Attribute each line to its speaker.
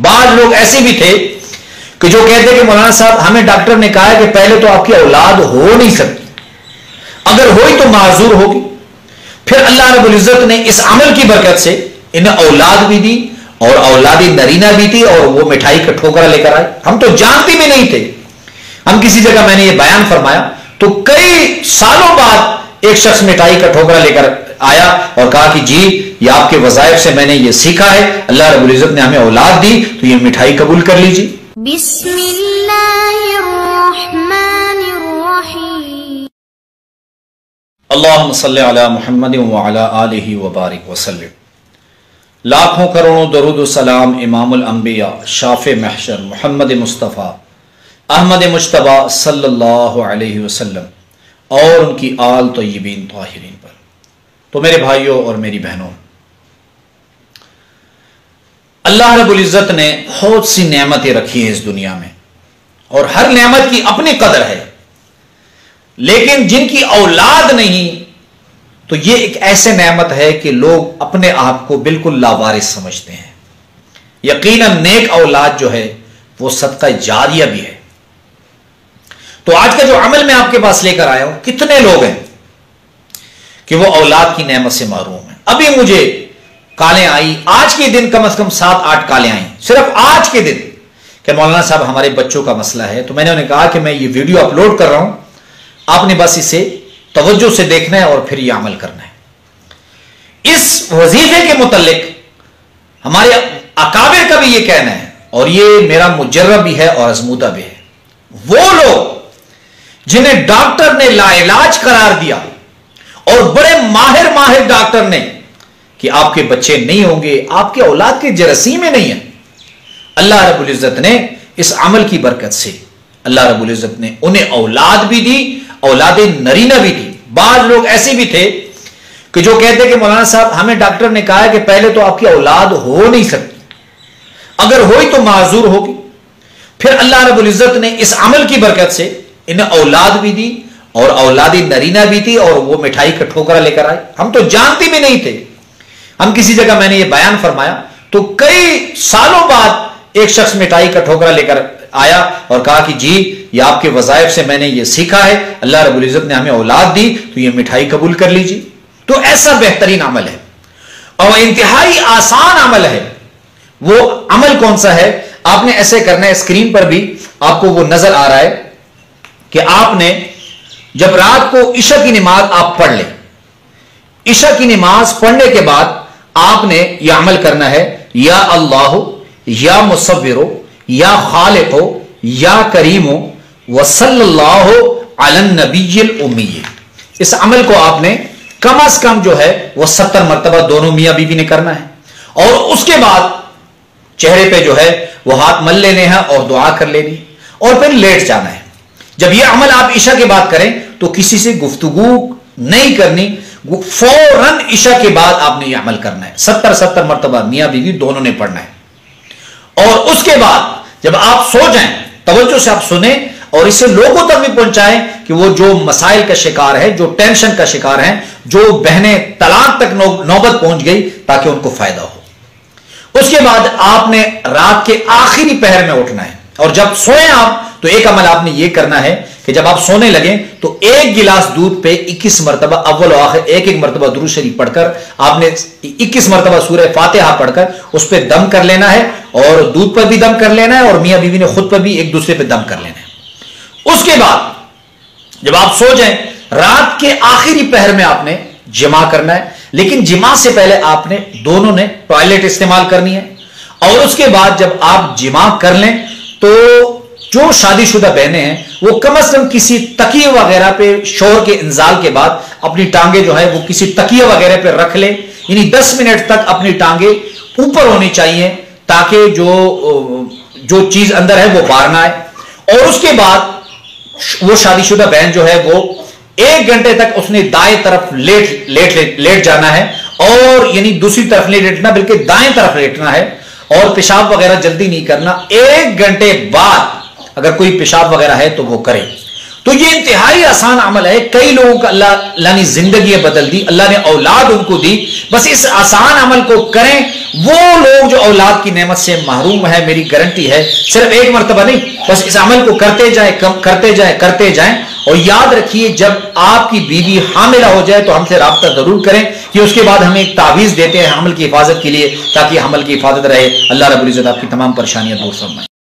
Speaker 1: बाद लोग ऐसे भी थे कि जो कहते कि मौलाना साहब हमें डॉक्टर ने कहा है कि पहले तो आपकी औलाद हो नहीं सकती, अगर हुई तो माजूर होगी। फिर अल्लाह रब्बुल इज्जत ने इस अमल की बरकत से इन्हें औलाद भी दी और औलादी नरीना भी थी और वो मिठाई का ठोकरा लेकर आए। हम तो जानते भी नहीं थे। हम किसी जगह मैंने ये बयान फरमाया तो कई सालों बाद एक शख्स मिठाई का ठोकरा लेकर आया और कहा कि जी ये आपके वज़ाइफ से मैंने ये सीखा है, अल्लाह रब्बुल इज्जत ने हमें औलाद दी तो ये मिठाई कबूल कर लीजिए।
Speaker 2: बिस्मिल्लाहिर्रहमानिर्रहीम।
Speaker 1: अल्लाहुम्मा सल्लि अला मुहम्मद व अला आलिहि व बारिक वसल्लिम। लाखों करोड़ों दरूद व सलाम इमामुल अंबिया शाफ़े महशर मोहम्मद मुस्तफ़ा अहमद मुज्तबा सल्लल्लाहु अलैहि वसल्लम और उनकी आल तय्यबीन ताहिरीन पर। तो मेरे भाइयों और मेरी बहनों, अल्लाह रब्बुल इज्जत ने बहुत सी नेमतें रखी हैं इस दुनिया में और हर नेमत की अपनी कदर है, लेकिन जिनकी औलाद नहीं तो ये एक ऐसे नेमत है कि लोग अपने आप को बिल्कुल लावारिस समझते हैं। यकीनन नेक औलाद जो है वो सदका जारिया भी है। तो आज का जो अमल मैं आपके पास लेकर आया हूं, कितने लोग हैं कि वो औलाद की नेमत से महरूम है। अभी मुझे कालें आई, आज के दिन कम से कम 7-8 कालें आई सिर्फ आज के दिन कि मौलाना साहब हमारे बच्चों का मसला है। तो मैंने उन्हें कहा कि मैं ये वीडियो अपलोड कर रहा हूं, आपने बस इसे तवज्जो से देखना है और फिर यह अमल करना है। इस वजीफे के मुतल्लिक हमारे अकाबिर का भी यह कहना है और यह मेरा मुजर्रब भी है और आजमूदा भी है। वो लोग जिन्हें डॉक्टर ने लाइलाज करार दिया और बड़े माहिर डॉक्टर ने कि आपके बच्चे नहीं होंगे, आपके औलाद के जरासीम में नहीं है, अल्लाह रब्बुल इज्जत ने इस अमल की बरकत से अल्लाह रब्बुल इज्जत ने उन्हें औलाद भी दी, औलादे नरीना भी दी। बाद लोग ऐसे भी थे कि जो कहते कि मौलाना साहब हमें डॉक्टर ने कहा है कि पहले तो आपकी औलाद हो नहीं सकती, अगर हुई तो माजूर होगी। फिर अल्लाह रब्बुल इज्जत ने इस अमल की बरकत से इन्हें औलाद भी दी और औलादी नरीना भी थी और वो मिठाई का ठोकरा लेकर आए। हम तो जानते भी नहीं थे। हम किसी जगह मैंने ये बयान फरमाया तो कई सालों बाद एक शख्स मिठाई का ठोकरा लेकर आया और कहा कि जी ये आपके वज़ाइफ से मैंने ये सीखा है, अल्लाह रब्बुल इज्जत ने हमें औलाद दी तो ये मिठाई कबूल कर लीजिए। तो ऐसा बेहतरीन अमल है और इंतहाई आसान अमल है। वो अमल कौन सा है? आपने ऐसे करना है, स्क्रीन पर भी आपको वो नजर आ रहा है कि आपने जब रात को ईशा की नमाज आप पढ़ लें, ईशा की नमाज पढ़ने के बाद आपने यह अमल करना है, या अल्लाह या मुसव्विरो या खालिको या करीमो व सल्लल्लाहु अला नबिय्यिल उम्मी। इस अमल को आपने कम अज कम जो है वो 70 मरतबा दोनों मियां बीवी ने करना है और उसके बाद चेहरे पे जो है वो हाथ मल लेने हैं और दुआ कर लेनी और फिर लेट जाना है। जब ये अमल आप ईशा के बाद करें तो किसी से गुफ्तगू नहीं करनी, फौरन ईशा के बाद आपने ये अमल करना है। 70 मरतबा मियां बीवी दोनों ने पढ़ना है और उसके बाद जब आप सो जाएं, तवज्जो से आप सुने और इसे लोगों तक भी पहुंचाएं कि वो जो मसाइल का शिकार है, जो टेंशन का शिकार है, जो बहनें तलाक तक नौबत पहुंच गई, ताकि उनको फायदा हो। उसके बाद आपने रात के आखिरी पहर में उठना है और जब सोएं आप तो एक अमल आपने यह करना है कि जब आप सोने लगे तो एक गिलास दूध पे 21 मरतबा अव्वल और आखिर एक मरतबा दुरूद शरीफ पढ़कर आपने 21 मरतबा सूरह फातिहा पढ़कर उस पर दम कर लेना है और दूध पर भी दम कर लेना है और मियां बीवी ने खुद पर भी एक दूसरे पर दम कर लेना है। उसके बाद जब आप सो जाएं, रात के आखिरी पहर में आपने जिमा करना है, लेकिन जिमा से पहले आपने दोनों ने टॉयलेट इस्तेमाल करनी है और उसके बाद जब आप जिमा कर लें तो जो शादीशुदा बहनें हैं वो कम से कम किसी तकिए वगैरह पे शोर के इंजाल के बाद अपनी टांगे जो है वो किसी तकिए वगैरह पे रख ले, यानी 10 मिनट तक अपनी टांगे ऊपर होनी चाहिए ताकि जो चीज अंदर है वो बाहर ना आए। और उसके बाद वो शादीशुदा बहन जो है वो 1 घंटे तक उसने दाएं तरफ लेट जाना है और यानी दूसरी तरफ नहीं लेटना बल्कि दाएं तरफ लेटना है और पेशाब वगैरह जल्दी नहीं करना। 1 घंटे बाद अगर कोई पेशाब वगैरह है तो वो करे। तो ये इंतहाई आसान अमल है। कई लोगों का अल्लाह ने जिंदगी बदल दी, अल्लाह ने औलाद उनको दी। बस इस आसान अमल को करें। वो लोग जो औलाद की नेमत से महरूम है, मेरी गारंटी है, सिर्फ एक मरतबा नहीं, बस इस अमल को करते जाए, करते जाएं। और याद रखिए, जब आपकी बीवी हामिला हो जाए तो हमसे राब्ता जरूर करें कि उसके बाद हम एक तावीज देते हैं हमल की हिफाजत के लिए, ताकि हमल की हिफाजत रहे। अल्लाह रब्बुल इज्जत आपकी तमाम परेशानियां दूर फरमाए।